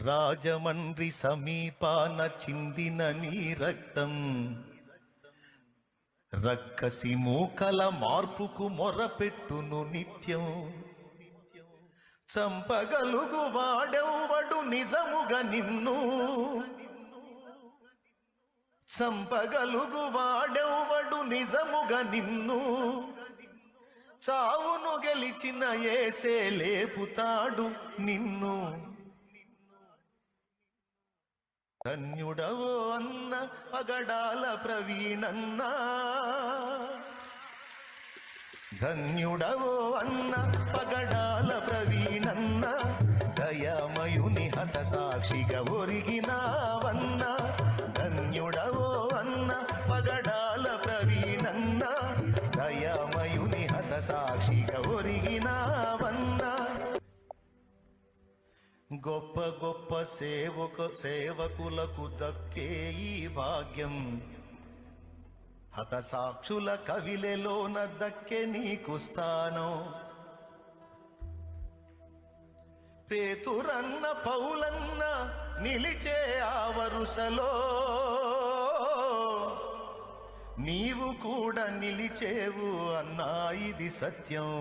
రాజమండ్రి సమీపాన చిందిన నీ రక్తం రక్కసి మూకల మార్పుకు మొరపెట్టును నిత్యం. చంపగలుగు వాడెవ్వడు నిజముగా నిన్ను, చంపగలుగు వాడెవ్వడు నిజముగా నిన్ను. చావును గెలిచిన యేసే లేపుతాడు నిన్ను. ధన్యుడవో అన్న పగడాల ప్రవీణన్న, ధన్యుడవో అన్న పగడాల ప్రవీణన్న. దయామయుని హత సాక్షిగా ఒరిగినావన్న. ధన్యుడవో అన్న పగడాల ప్రవీణన్న. దయామయుని హత సాక్షిగా ఒరిగినావన్న. గొప్ప గొప్ప సేవకులకు దక్కే ఈ భాగ్యం, హతసాక్షుల కవిలెలోన దక్కే నీకు స్థానం. పేతురన్న పౌలన్న నిలిచే ఆ వరుసలో నీవు కూడా నిలిచేవు అన్నా, ఇది సత్యం.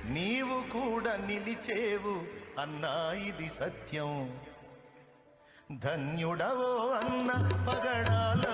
నీవు కూడా నిలిచేవు అన్నా, ఇది సత్యం. ధన్యుడవో అన్న పగడాల